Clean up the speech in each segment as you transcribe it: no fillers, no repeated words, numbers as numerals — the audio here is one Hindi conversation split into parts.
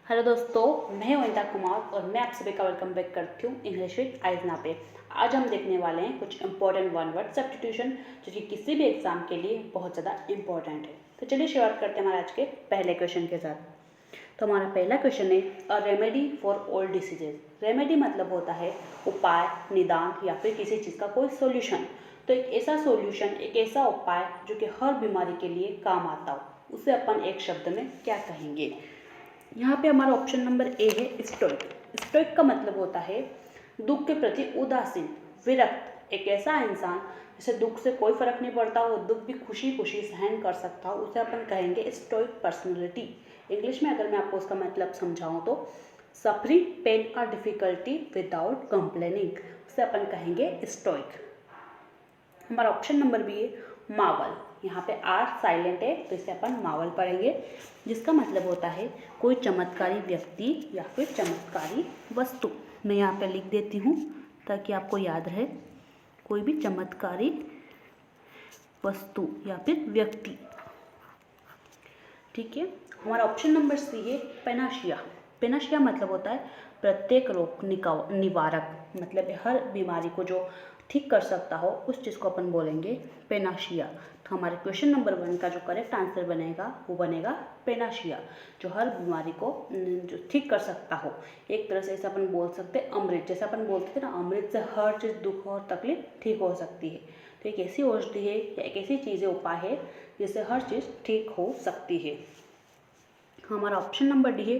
हेलो दोस्तों, मैं हूं अनिता कुमार और मैं आप सभी का वेलकम बैक करती हूँ इंग्लिश विद आइजना पे। आज हम देखने वाले हैं कुछ इंपॉर्टेंट वन वर्ड सब्स्टिट्यूशन जो कि किसी भी एग्जाम के लिए बहुत ज़्यादा इंपॉर्टेंट है। तो चलिए शुरुआत करते हैं हमारे आज के पहले क्वेश्चन के साथ। तो हमारा पहला क्वेश्चन है a remedy for all diseases. Remedy मतलब होता है उपाय, निदान या फिर किसी चीज़ का कोई सोल्यूशन। तो एक ऐसा सोल्यूशन, एक ऐसा उपाय जो कि हर बीमारी के लिए काम आता हो, उसे अपन एक शब्द में क्या कहेंगे। यहाँ पे हमारा ऑप्शन नंबर ए है स्टोइक। स्टोइक का मतलब होता है दुख के प्रति उदासीन, विरक्त। एक ऐसा इंसान जिसे दुख से कोई फर्क नहीं पड़ता, वो दुख भी खुशी खुशी सहन कर सकता हो, उसे अपन कहेंगे स्टोइक पर्सनैलिटी। इंग्लिश में अगर मैं आपको उसका मतलब समझाऊं तो सफरिंग पेन और डिफिकल्टी विदाउट कंप्लेनिंग, उसे अपन कहेंगे स्टोइक। हमारा ऑप्शन नंबर बी है मावल। यहाँ पे आर साइलेंट है तो इसे अपन मावल पढ़ेंगे, जिसका मतलब होता है कोई चमत्कारी व्यक्ति या फिर चमत्कारी वस्तु। मैं यहाँ पे लिख देती हूँ ताकि आपको याद रहे, कोई भी चमत्कारी वस्तु या फिर व्यक्ति। ठीक है। हमारा ऑप्शन नंबर सी है पेनाशिया। पेनाशिया मतलब होता है प्रत्येक रोग निवारक, मतलब हर बीमारी को जो ठीक कर सकता हो उस चीज़ को अपन बोलेंगे पेनाशिया। तो हमारे क्वेश्चन नंबर 1 का जो करेक्ट आंसर बनेगा वो बनेगा पेनाशिया, जो हर बीमारी को जो ठीक कर सकता हो। एक तरह से इसे अपन बोल सकते हैं अमृत, जैसे अपन बोलते थे ना अमृत से हर चीज़, दुख और तकलीफ ठीक हो सकती है। तो एक ऐसी औषधि है या एक ऐसी चीज़ें, उपाय है जिससे हर चीज़ ठीक हो सकती है। हमारा ऑप्शन नंबर डी है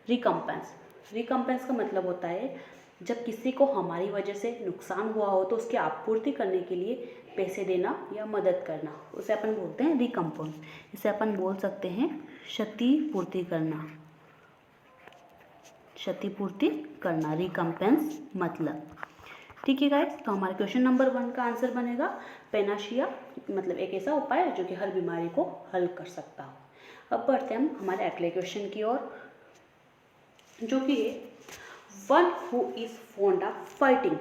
रिकम्पेंस। रिकम्पेंस का मतलब होता है जब किसी को हमारी वजह से नुकसान हुआ हो तो उसकी आपूर्ति करने के लिए पैसे देना या मदद करना, उसे अपन बोलते हैं रिकम्पेंस। इसे अपन बोल सकते हैं क्षतिपूर्ति करना। क्षतिपूर्ति करना रिकम्पेंस मतलब। ठीक है गाइस, तो हमारे क्वेश्चन नंबर 1 का आंसर बनेगा पेनाशिया, मतलब एक ऐसा उपाय जो कि हर बीमारी को हल कर सकता हो। अब बढ़ते हैं हम हमारे अगले क्वेश्चन की ओर, जो कि है one who is fond of fighting.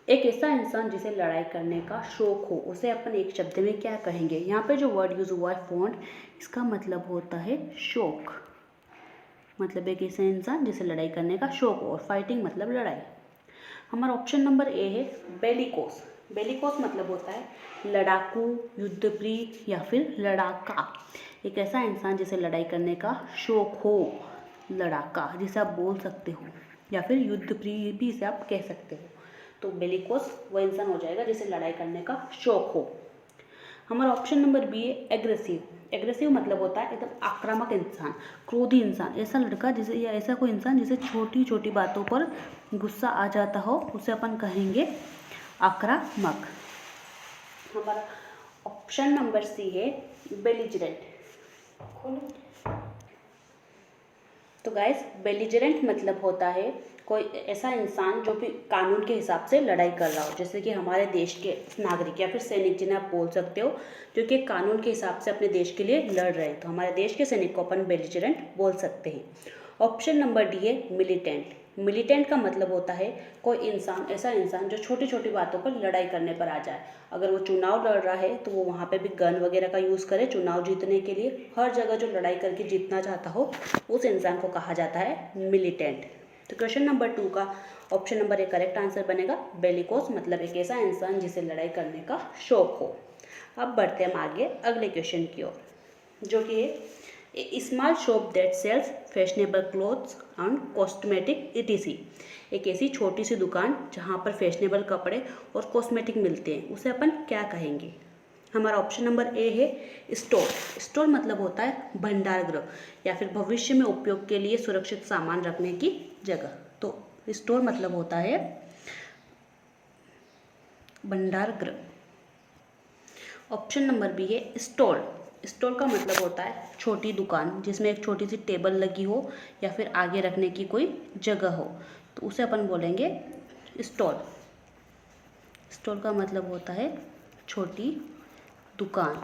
एक ऐसा इंसान जिसे लड़ाई करने का शौक हो, उसे अपन एक शब्द में क्या कहेंगे। यहाँ पे जो वर्ड यूज हुआ है फॉन्ड, इसका मतलब होता है शौक, मतलब एक ऐसा इंसान जिसे लड़ाई करने का शौक हो, और फाइटिंग मतलब लड़ाई। हमारा ऑप्शन नंबर ए है बेलिकोस। बेलिकोस मतलब होता है लड़ाकू, युद्धप्रिय या फिर लड़ाका। एक ऐसा इंसान जिसे लड़ाई करने का शौक हो, लड़ाका जिसे आप बोल सकते हो, या फिर युद्धप्रिय भी इसे आप कह सकते हो। तो बेलिकोस वह इंसान हो जाएगा जिसे लड़ाई करने का शौक हो। हमारा ऑप्शन नंबर बी है एग्रेसिव। एग्रेसिव मतलब होता है एकदम आक्रामक इंसान, क्रोधी इंसान, ऐसा लड़का जिसे या ऐसा कोई इंसान जिसे छोटी छोटी बातों पर गुस्सा आ जाता हो, उसे अपन कहेंगे आक्रामक। हमारा ऑप्शन नंबर सी है बेलिजरेंट। तो गाइस, बेलिजरेंट मतलब होता है कोई ऐसा इंसान जो भी कानून के हिसाब से लड़ाई कर रहा हो, जैसे कि हमारे देश के नागरिक या फिर सैनिक जिन्हें आप बोल सकते हो, जो कि कानून के हिसाब से अपने देश के लिए लड़ रहे हैं। तो हमारे देश के सैनिक को अपन बेलिजरेंट बोल सकते हैं। ऑप्शन नंबर डी है मिलिटेंट। मिलिटेंट का मतलब होता है कोई इंसान, ऐसा इंसान जो छोटी छोटी बातों पर लड़ाई करने पर आ जाए। अगर वो चुनाव लड़ रहा है तो वो वहाँ पे भी गन वगैरह का यूज़ करे चुनाव जीतने के लिए। हर जगह जो लड़ाई करके जीतना चाहता हो, उस इंसान को कहा जाता है मिलिटेंट। तो क्वेश्चन नंबर 2 का option number A correct answer बनेगा बेलिकोस, मतलब एक ऐसा इंसान जिसे लड़ाई करने का शौक हो। अब बढ़ते हैं हम आगे अगले क्वेश्चन की ओर, जो कि है small shop that sells fashionable clothes and cosmetic etc। एक ऐसी छोटी सी दुकान जहाँ पर फैशनेबल कपड़े और कॉस्मेटिक मिलते हैं, उसे अपन क्या कहेंगे। हमारा ऑप्शन नंबर ए है स्टोर। स्टोर मतलब होता है भंडार गृह या फिर भविष्य में उपयोग के लिए सुरक्षित सामान रखने की जगह। तो स्टोर मतलब होता है भंडार गृह। ऑप्शन नंबर बी है स्टॉल। स्टॉल का मतलब होता है छोटी दुकान जिसमें एक छोटी सी टेबल लगी हो या फिर आगे रखने की कोई जगह हो, तो उसे अपन बोलेंगे स्टॉल। स्टॉल का मतलब होता है छोटी दुकान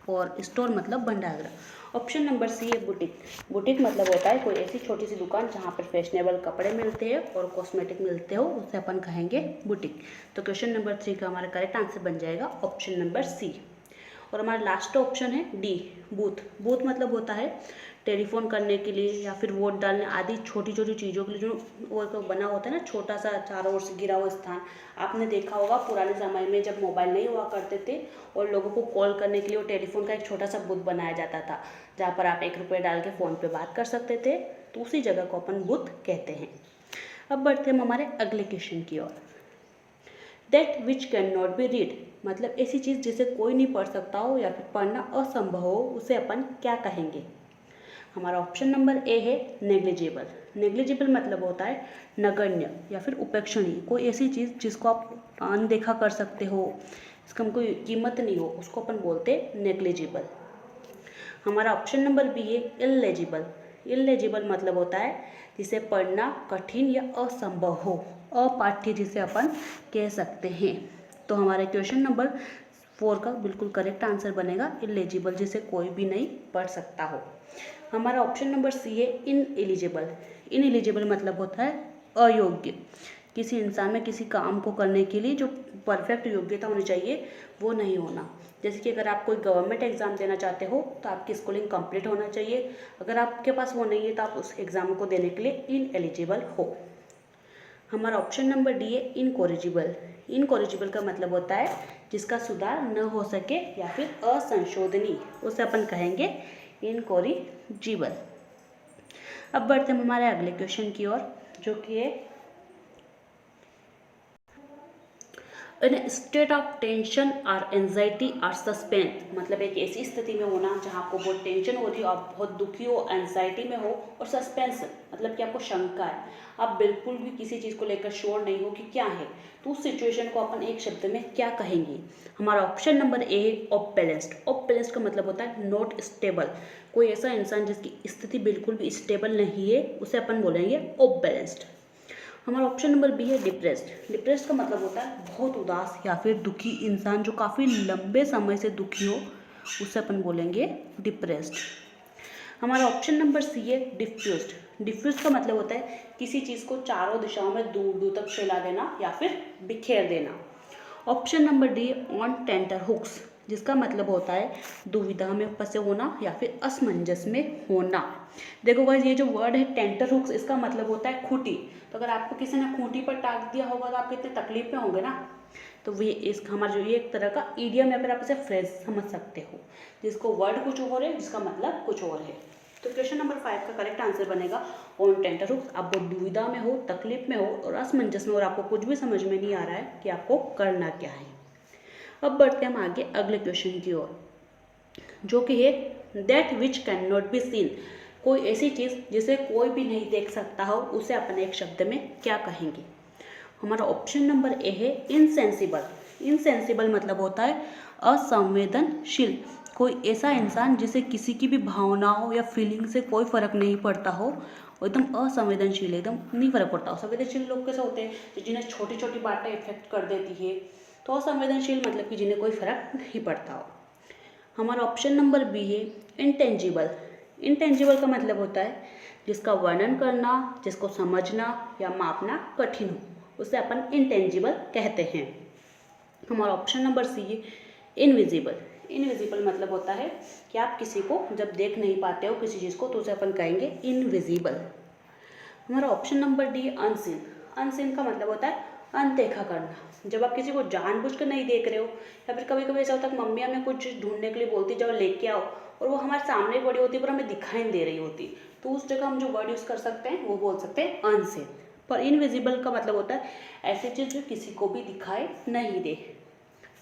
और स्टोर मतलब भंडारगृह। ऑप्शन नंबर सी है बुटीक। बुटीक मतलब होता है कोई ऐसी छोटी सी दुकान जहाँ पर फैशनेबल कपड़े मिलते हैं और कॉस्मेटिक मिलते हो, उसे अपन कहेंगे बुटीक। तो क्वेश्चन नंबर 3 का हमारा करेक्ट आंसर बन जाएगा ऑप्शन नंबर सी। और हमारा लास्ट ऑप्शन है डी, बूथ। बूथ मतलब होता है टेलीफोन करने के लिए या फिर वोट डालने आदि छोटी छोटी चीज़ों के लिए जो वो एक बना होता है ना, छोटा सा चारों ओर से घिरा हुआ स्थान। आपने देखा होगा पुराने समय में जब मोबाइल नहीं हुआ करते थे और लोगों को कॉल करने के लिए वो टेलीफोन का एक छोटा सा बूथ बनाया जाता था, जहाँ पर आप 1 रुपये डाल के फ़ोन पे बात कर सकते थे, तो उसी जगह को अपन बूथ कहते हैं। अब बढ़ते हम हमारे अगले क्वेश्चन की ओर। That which can not be read, मतलब ऐसी चीज़ जिसे कोई नहीं पढ़ सकता हो या फिर पढ़ना असंभव हो, उसे अपन क्या कहेंगे? हमारा ऑप्शन नंबर ए है नेग्लिजिबल। नेग्लिजिबल मतलब होता है नगण्य या फिर उपेक्षणीय, कोई ऐसी चीज़ जिसको आप अनदेखा कर सकते हो, इसका कोई कीमत नहीं हो, उसको अपन बोलते हैं नेग्लिजिबल। हमारा ऑप्शन नंबर बी है इललेजिबल। इललेजिबल मतलब होता है जिसे पढ़ना कठिन या असंभव हो, अपाठ्य जिसे अपन कह सकते हैं। तो हमारे क्वेश्चन नंबर 4 का बिल्कुल करेक्ट आंसर बनेगा इललेजिबल, जिसे कोई भी नहीं पढ़ सकता हो। हमारा ऑप्शन नंबर सी है इनएलिजिबल। इनएलिजिबल मतलब होता है अयोग्य, किसी इंसान में किसी काम को करने के लिए जो परफेक्ट योग्यता होनी चाहिए वो नहीं होना। जैसे कि अगर आप कोई गवर्नमेंट एग्जाम देना चाहते हो तो आपकी स्कूलिंग कंप्लीट होना चाहिए, अगर आपके पास वो नहीं है तो आप उस एग्ज़ाम को देने के लिए इनएलिजिबल हो। हमारा ऑप्शन नंबर डी है इनकोरिजिबल। इनकोरिजिबल का मतलब होता है जिसका सुधार न हो सके या फिर असंशोधनीय, उसे अपन कहेंगे इनकोरिजिबल। अब बढ़ते हैं हमारे अगले क्वेश्चन की ओर, जो कि है इन स्टेट ऑफ टेंशन और एंजाइटी और सस्पेंस, मतलब एक ऐसी स्थिति में होना जहाँ आपको बहुत टेंशन हो रही हो, आप बहुत दुखी हो, एंजाइटी में हो, और सस्पेंस मतलब कि आपको शंका है, आप बिल्कुल भी किसी चीज़ को लेकर श्योर नहीं हो कि क्या है, तो उस सिचुएशन को अपन एक शब्द में क्या कहेंगे? हमारा ऑप्शन नंबर ए है ऑफ बैलेंस्ड। ऑफ बैलेंस्ड का मतलब होता है नॉट स्टेबल, कोई ऐसा इंसान जिसकी स्थिति बिल्कुल भी स्टेबल नहीं है, उसे अपन बोलेंगे ऑफ बैलेंस्ड। हमारा ऑप्शन नंबर बी है डिप्रेस्ड। डिप्रेस्ड का मतलब होता है बहुत उदास या फिर दुखी इंसान, जो काफ़ी लंबे समय से दुखी हो, उसे अपन बोलेंगे डिप्रेस्ड। हमारा ऑप्शन नंबर सी है डिफ्यूज्ड। डिफ्यूज्ड का मतलब होता है किसी चीज़ को चारों दिशाओं में दूर दूर तक फैला देना या फिर बिखेर देना। Option number D on tenterhooks, जिसका मतलब होता है दुविधा में फंसे होना या फिर असमंजस में होना। देखो गाइस, ये जो वर्ड है टेंटर हुक्स, इसका मतलब होता है खूंटी। तो अगर आपको किसी ने खूंटी पर टांग दिया होगा तो आप कितने तकलीफ में होंगे ना। तो वे इस हमारा जो ये एक तरह का इडियम या फिर आप इसे फ्रेज समझ सकते हो, जिसको वर्ड कुछ और है जिसका मतलब कुछ और है। तो क्वेश्चन नंबर 5 का करेक्ट आंसर बनेगा ऑन टेंटर हुक्स। आप बहुत दुविधा में हो, तकलीफ में हो और असमंजस में, और आपको कुछ भी समझ में नहीं आ रहा है कि आपको करना क्या है। अब बढ़ते हैं हम आगे अगले क्वेश्चन की ओर, जो कि है that which can not be seen. कोई ऐसी चीज़ जिसे कोई भी नहीं देख सकता हो, उसे अपन एक शब्द में क्या कहेंगे? हमारा ऑप्शन नंबर ए है इनसेंसिबल। इनसेंसिबल मतलब होता है असंवेदनशील, कोई ऐसा इंसान जिसे किसी की भी भावनाओं या फीलिंग से कोई फर्क नहीं पड़ता हो, एकदम असंवेदनशील, एकदम नहीं फर्क पड़ता हो। संवेदनशील लोग कैसे होते हैं? जिन्हें छोटी छोटी बातें इफेक्ट कर देती है। तो असंवेदनशील मतलब कि जिन्हें कोई फर्क नहीं पड़ता हो। हमारा ऑप्शन नंबर बी है इंटेंजिबल। इंटेंजिबल का मतलब होता है जिसका वर्णन करना, जिसको समझना या मापना कठिन हो, उसे अपन इंटेंजिबल कहते हैं। हमारा ऑप्शन नंबर सी है इनविजिबल। इनविजिबल मतलब होता है कि आप किसी को जब देख नहीं पाते हो किसी चीज़ को, तो उसे अपन कहेंगे इनविजिबल। हमारा ऑप्शन नंबर डी है अनसीन। अनसीन का मतलब होता है अनदेखा करना, जब आप किसी को जानबूझकर नहीं देख रहे हो, या फिर कभी कभी ऐसा होता है मम्मी हमें कुछ चीज़ ढूंढने के लिए बोलती है, जब लेके आओ, और वो हमारे सामने ही पड़ी होती है पर हमें दिखाई नहीं दे रही होती, तो उस जगह हम जो वर्ड यूज़ कर सकते हैं वो बोल सकते हैं अनसीन। पर इनविजिबल का मतलब होता है ऐसी चीज़ जो किसी को भी दिखाई नहीं दे।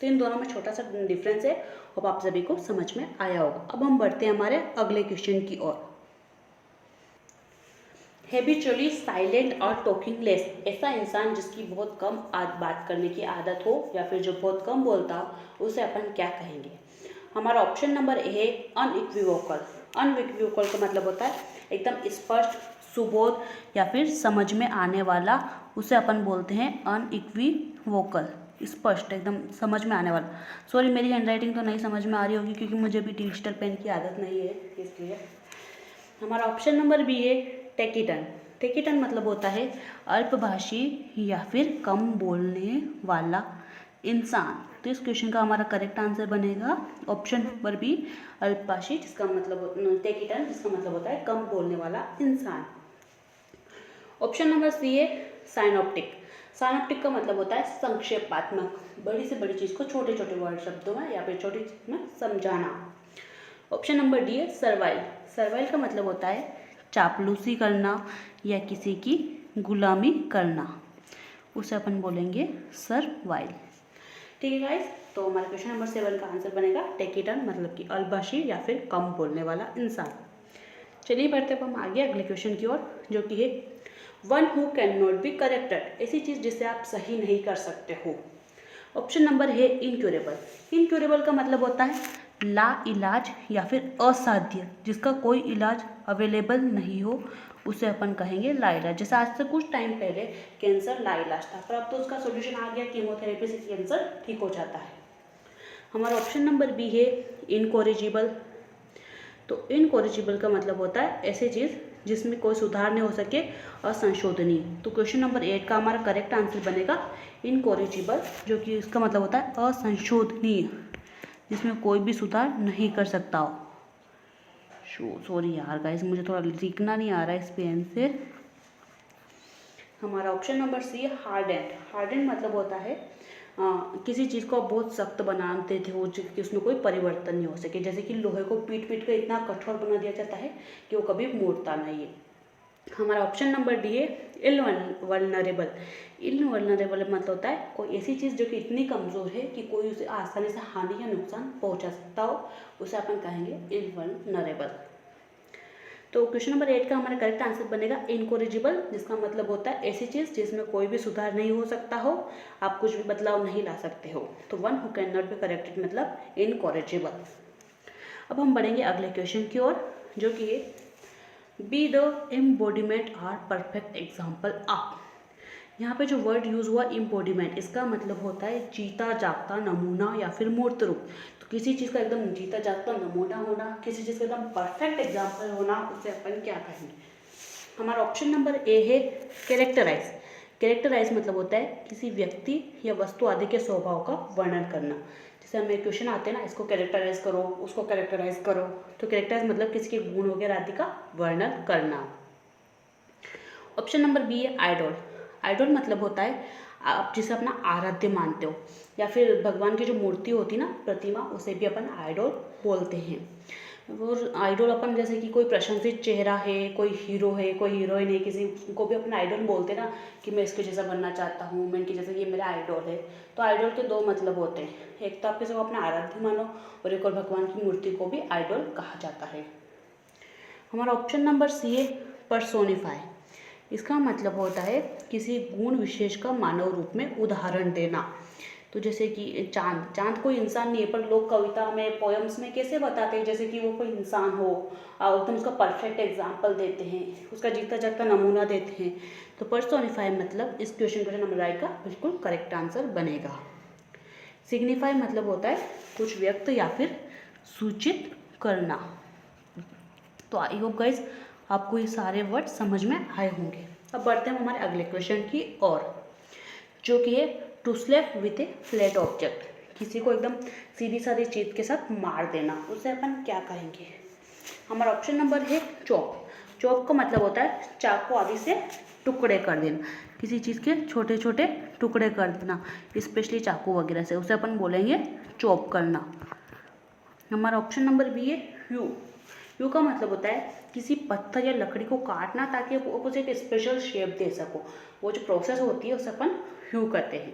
तो इन दोनों में छोटा सा डिफरेंस है, अब आप सभी को समझ में आया होगा। अब हम बढ़ते हैं हमारे अगले क्वेश्चन की ओर। हैबिचुअली साइलेंट और टॉकिंग लेस, ऐसा इंसान जिसकी बहुत कम बात करने की आदत हो या फिर जो बहुत कम बोलता हो, उसे अपन क्या कहेंगे? हमारा ऑप्शन नंबर ए है अनइक्विवोकल। अनइक्विवोकल का मतलब होता है एकदम स्पष्ट, सुबोध या फिर समझ में आने वाला, उसे अपन बोलते हैं अनइक्विवोकल। स्पष्ट, एकदम समझ में आने वाला। सॉरी, मेरी हैंडराइटिंग तो नहीं समझ में आ रही होगी क्योंकि मुझे भी डिजिटल पेन की आदत नहीं है, इसलिए। हमारा ऑप्शन नंबर बी है टेकिटन। टेकिटन मतलब होता है अल्पभाषी या फिर कम बोलने वाला, इंसान। तो इस क्वेश्चन का हमारा करेक्ट आंसर बनेगा ऑप्शन नंबर बी, अल्पभाषी, जिसका मतलब टेकिटन, जिसका मतलब होता है कम बोलने वाला इंसान। ऑप्शन नंबर सी है साइनोप्टिक। साइनोप्टिक का मतलब होता है संक्षेपात्मक, बड़ी से बड़ी चीज़ को छोटे छोटे वर्ड शब्दों में या फिर छोटी चीज में समझाना। ऑप्शन नंबर डी है सर्वाइल। सर्वाइल का मतलब होता है चापलूसी करना या किसी की गुलामी करना, उसे अपन बोलेंगे सर्वाइल। ठीक है गाइस, तो हमारा क्वेश्चन नंबर 7 का आंसर बनेगा टेकिटन, मतलब कि अल्पभाषी या फिर कम बोलने वाला इंसान। चलिए बढ़ते अब हम आगे अगले क्वेश्चन की ओर, जो कि है one who can not be corrected, ऐसी चीज़ जिसे आप सही नहीं कर सकते हो। ऑप्शन नंबर है इनक्यूरेबल। इनक्यूरेबल का मतलब होता है ला इलाज या फिर असाध्य, जिसका कोई इलाज अवेलेबल नहीं हो, उसे अपन कहेंगे लाइलाज। जैसे आज से कुछ टाइम पहले कैंसर लाइलाज था, पर अब तो उसका सोल्यूशन आ गया, कीमोथेरेपी से कैंसर ठीक हो जाता है। हमारा ऑप्शन नंबर बी है इनकॉरिजिबल। तो इनकॉरिजिबल का मतलब होता है ऐसी चीज़ जिसमें कोई सुधार नहीं हो सके, असंशोधनीय। तो क्वेश्चन नंबर 8 का हमारा करेक्ट आंसर बनेगा इनकॉरिजिबल, जो कि इसका मतलब होता है असंशोधनीय, जिसमें कोई भी सुधार नहीं कर सकता हो। सॉरी यार गाइस, मुझे थोड़ा लिखना नहीं आ रहा है इस पेन से। हमारा ऑप्शन नंबर सी है हार्डेंड। हार्डेंड मतलब होता है किसी चीज़ को आप बहुत सख्त बनाते थे हो कि उसमें कोई परिवर्तन नहीं हो सके, जैसे कि लोहे को पीट पीट कर इतना कठोर बना दिया जाता है कि वो कभी मुड़ता नहीं है। हमारा ऑप्शन नंबर डी है इनवल्नरेबल। इनवल्नरेबल मतलब होता है कोई ऐसी चीज़ जो कि इतनी कमज़ोर है कि कोई उसे आसानी से हानि या नुकसान पहुंचा सकता हो, उसे अपन कहेंगे इनवल्नरेबल। तो क्वेश्चन नंबर 8 का हमारा करेक्ट आंसर बनेगा इनकॉरिजिबल, जिसका मतलब होता है ऐसी चीज़ जिसमें कोई भी सुधार नहीं हो सकता हो, आप कुछ भी बदलाव नहीं ला सकते हो। तो one who can not be corrected मतलब इनकॉरिजिबल। अब हम बढ़ेंगे अगले क्वेश्चन की ओर, जो कि be the embodiment or perfect example of. यहाँ पे जो वर्ड यूज़ हुआ एम्बोडिमेंट, इसका मतलब होता है जीता जागता नमूना या फिर मूर्त रूप। तो किसी चीज़ का एकदम जीता जागता नमूना होना, किसी चीज़ का एकदम परफेक्ट एग्जाम्पल होना, उसे अपन क्या कहेंगे। हमारा ऑप्शन नंबर ए है कैरेक्टराइज। कैरेक्टराइज मतलब होता है किसी व्यक्ति या वस्तु आदि के स्वभाव का वर्णन करना। जैसे हमें क्वेश्चन आते हैं ना, इसको कैरेक्टराइज करो, उसको कैरेक्टराइज करो, तो कैरेक्टराइज मतलब किसी के गुण वगैरह आदि का वर्णन करना। ऑप्शन नंबर बी है आइडोल। आइडोल मतलब होता है आप जिसे अपना आराध्य मानते हो, या फिर भगवान की जो मूर्ति होती है ना, प्रतिमा, उसे भी अपन आइडोल बोलते हैं। और आइडोल अपन जैसे कि कोई प्रशंसित चेहरा है, कोई हीरो है, कोई हीरोइन है, किसी को भी अपन आइडोल बोलते हैं ना, कि मैं इसके जैसा बनना चाहता हूँ, मैं इनके जैसा, ये मेरा आइडोल है। तो आइडोल के दो मतलब होते हैं, एक तो आप किसी को अपना आराध्य मानो, और एक और भगवान की मूर्ति को भी आइडोल कहा जाता है। हमारा ऑप्शन नंबर सी है पर्सोनिफाई। इसका मतलब होता है किसी गुण विशेष का मानव रूप में उदाहरण देना। तो जैसे कि चांद, चांद कोई इंसान नहीं है, पर लोग कविता में, पोएम्स में कैसे बताते हैं जैसे कि वो कोई इंसान हो, और एकदम उसका परफेक्ट एग्जाम्पल देते हैं, उसका जीता जागता नमूना देते हैं। तो पर्सोनिफाई मतलब इस क्वेश्चन नंबर आई का बिल्कुल करेक्ट आंसर बनेगा। सिग्निफाई मतलब होता है कुछ व्यक्त या फिर सूचित करना। तो आई होप गाइज आपको ये सारे वर्ड समझ में आए होंगे। अब बढ़ते हैं हमारे अगले क्वेश्चन की ओर, जो कि है to slap with a flat object. किसी को एकदम सीधी सादी चीज के साथ मार देना, उसे अपन क्या कहेंगे। हमारा ऑप्शन नंबर है चॉप। चॉप का मतलब होता है चाकू आदि से टुकड़े कर देना, किसी चीज़ के छोटे छोटे टुकड़े कर देना, स्पेशली चाकू वगैरह से, उसे अपन बोलेंगे चॉप करना। हमारा ऑप्शन नंबर बी है ह्यू। ह्यू का मतलब होता है किसी पत्थर या लकड़ी को काटना ताकि आप उसे एक स्पेशल शेप दे सको, वो जो प्रोसेस होती है उसे अपन ह्यू करते हैं।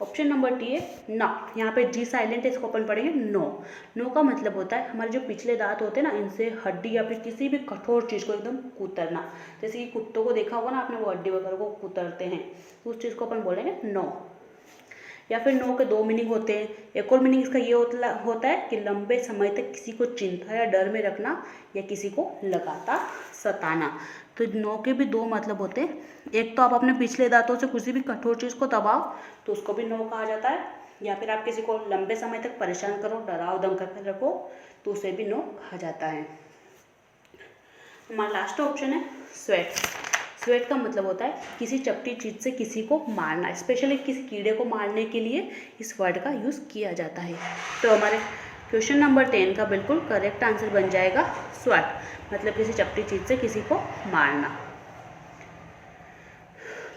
ऑप्शन नंबर टी है ना, यहाँ पे जी साइलेंट है, इसको अपन पढ़ेंगे नो। नो का मतलब होता है हमारे जो पिछले दांत होते हैं ना, इनसे हड्डी या फिर किसी भी कठोर चीज़ को एकदम कुतरना। जैसे कि कुत्तों को देखा होगा ना आपने, वो हड्डी वगैरह को कुतरते हैं, तो उस चीज़ को अपन बोलेंगे नो। या फिर नो के दो मीनिंग होते हैं। एक और मीनिंग इसका ये होता है कि लंबे समय तक किसी को चिंता या डर में रखना, या किसी को लगातार सताना। तो नो के भी दो मतलब होते हैं। एक तो आप अपने पिछले दांतों से किसी भी कठोर चीज़ को दबाओ तो उसको भी नो कहा जाता है, या फिर आप किसी को लंबे समय तक परेशान करो, डराओ धमका कर रखो, तो उसे भी नो कहा जाता है। हमारा लास्ट ऑप्शन है स्वेट। स्वेट का मतलब होता है किसी चपटी चीज़ से किसी को मारना, स्पेशली किसी कीड़े को मारने के लिए इस वर्ड का यूज़ किया जाता है। तो हमारे क्वेश्चन नंबर 10 का बिल्कुल करेक्ट आंसर बन जाएगा स्वैट, मतलब किसी चपटी चीज़ से किसी को मारना।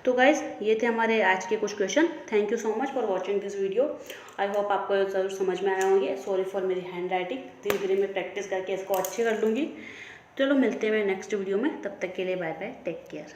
तो गाइज ये थे हमारे आज के कुछ question. Thank you so much for watching this video. I hope आपको ज़रूर समझ में आए होंगे। सॉरी फॉर मेरी हैंड राइटिंग, धीरे धीरे मैं प्रैक्टिस करके इसको अच्छे कर लूँगी। चलो मिलते हैं नेक्स्ट वीडियो में, तब तक के लिए बाय बाय, टेक केयर।